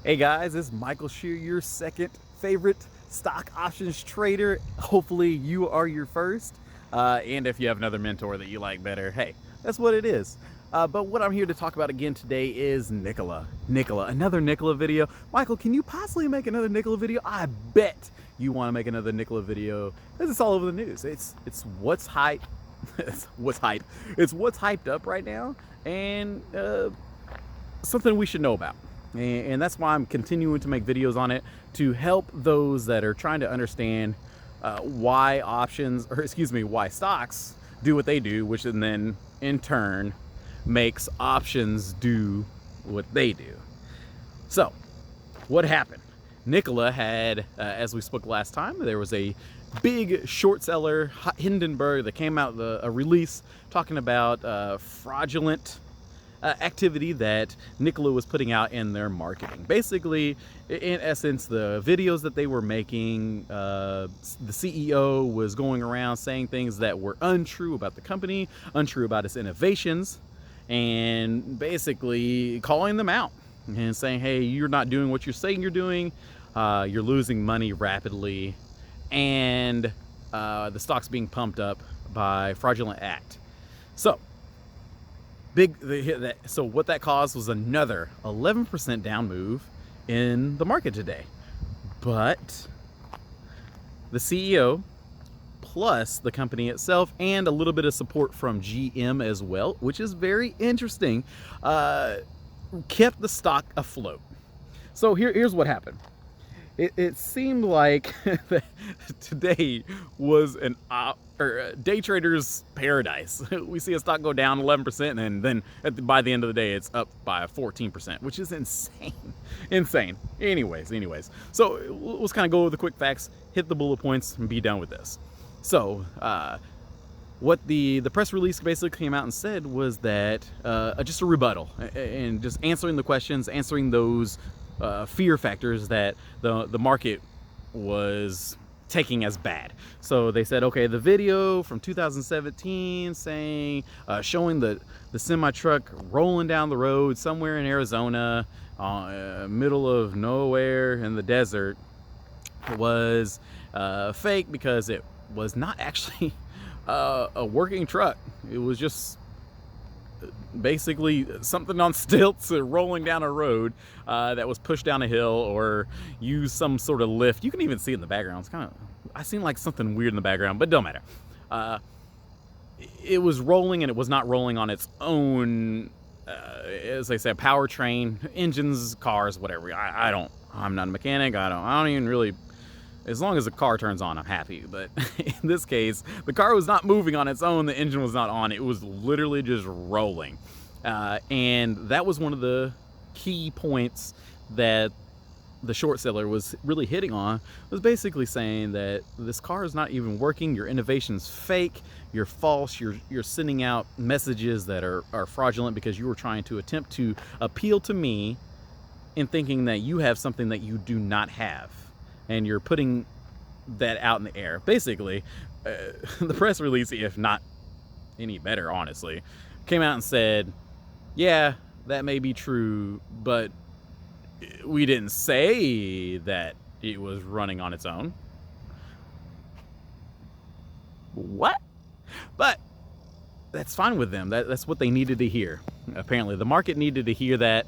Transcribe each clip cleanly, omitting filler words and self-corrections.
Hey guys, it's Michael Shear, your second favorite stock options trader. Hopefully you are your first. And if you have another mentor that you like better, hey, that's what it is. But what I'm here to talk about again today is NKLA. Another NKLA video. Michael, can you possibly make another NKLA video? I bet you want to make another NKLA video because it's all over the news. It's what's hype. It's what's hyped up right now, and something we should know about. And that's why I'm continuing to make videos on it, to help those that are trying to understand why why stocks do what they do, which then in turn makes options do what they do. So what happened? NKLA had, as we spoke last time, there was a big short seller, Hindenburg, that came out with a release talking about fraudulent activity that NKLA was putting out in their marketing. Basically, in essence, the videos that they were making, the CEO was going around saying things that were untrue about the company, untrue about its innovations, and basically calling them out and saying, hey, you're not doing what you're saying you're doing, you're losing money rapidly, and the stock's being pumped up by fraudulent act. So what that caused was another 11% down move in the market today. But the CEO, plus the company itself, and a little bit of support from GM as well, which is very interesting, kept the stock afloat. So here's what happened. It seemed like today was day trader's paradise. We see a stock go down 11%, and then by the end of the day, it's up by 14%, which is insane. Anyways. So let's kind of go over the quick facts, hit the bullet points, and be done with this. So what the press release basically came out and said was that just a rebuttal and just answering the questions, answering those fear factors that the market was taking as bad. So they said, okay, the video from 2017 saying, showing the semi truck rolling down the road somewhere in Arizona, middle of nowhere in the desert, was fake because it was not actually a working truck. It was just basically something on stilts rolling down a road that was pushed down a hill or used some sort of lift. You can even see it in the background. It's kind of, I seen like something weird in the background, but don't matter. It was rolling, and it was not rolling on its own, as they say, powertrain, engines, cars, whatever. I'm not a mechanic. I don't even really, as long as the car turns on, I'm happy. But in this case, the car was not moving on its own. The engine was not on. It was literally just rolling. And that was one of the key points that the short seller was really hitting on, was basically saying that this car is not even working. Your innovation's fake. You're false. You're sending out messages that are fraudulent because you were trying to attempt to appeal to me in thinking that you have something that you do not have. And you're putting that out in the air. Basically, the press release, if not any better, honestly, came out and said, yeah, that may be true, but we didn't say that it was running on its own. What? But that's fine with them. That's what they needed to hear. Apparently, the market needed to hear that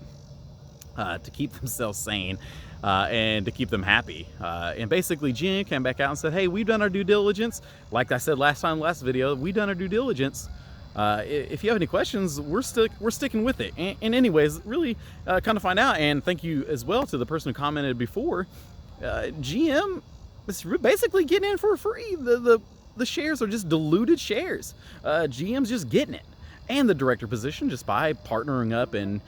to keep themselves sane. And to keep them happy. And basically GM came back out and said, hey, we've done our due diligence. Like I said last video, we've done our due diligence. If you have any questions, we're sticking with it. And anyways, really kind of find out, and thank you as well to the person who commented before. GM is basically getting in for free. The shares are just diluted shares. GM's just getting it. And the director position just by partnering up and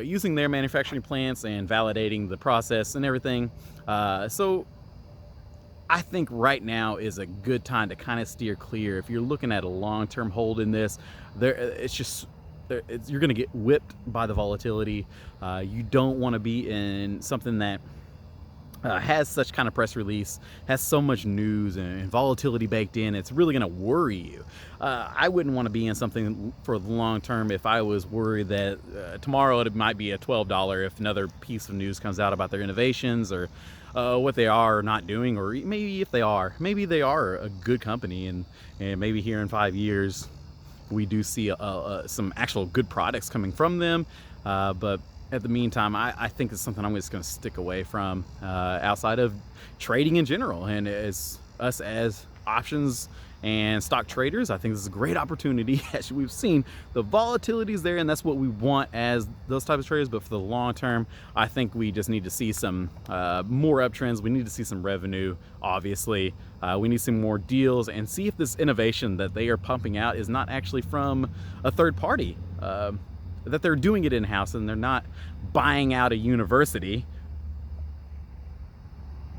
using their manufacturing plants and validating the process and everything. So I think right now is a good time to kind of steer clear. If you're looking at a long-term hold in this, you're going to get whipped by the volatility. You don't want to be in something that has such kind of press release, has so much news and volatility baked in, it's really going to worry you. I wouldn't want to be in something for the long term if I was worried that tomorrow it might be a $12 if another piece of news comes out about their innovations or what they are or not doing, or maybe if they are, maybe they are a good company, and maybe here in 5 years we do see some actual good products coming from them. But at the meantime, I think it's something I'm just going to stick away from outside of trading in general. And as us as options and stock traders, I think this is a great opportunity. As we've seen, the volatility is there, and that's what we want as those types of traders. But for the long term, I think we just need to see some more uptrends. We need to see some revenue, obviously. We need some more deals and see if this innovation that they are pumping out is not actually from a third party. That they're doing it in-house and they're not buying out a university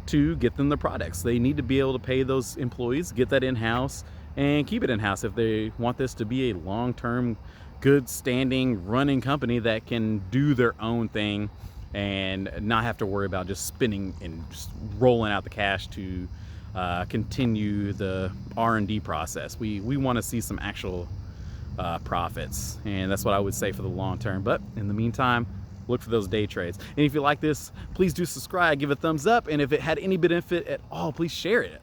to get them the products. They need to be able to pay those employees, get that in-house, and keep it in-house if they want this to be a long-term, good standing, running company that can do their own thing and not have to worry about just spending and just rolling out the cash to continue the R&D process. We want to see some actual profits, and that's what I would say for the long term. But in the meantime, look for those day trades. And if you like this, please do subscribe, give it a thumbs up, and if it had any benefit at all, please share it.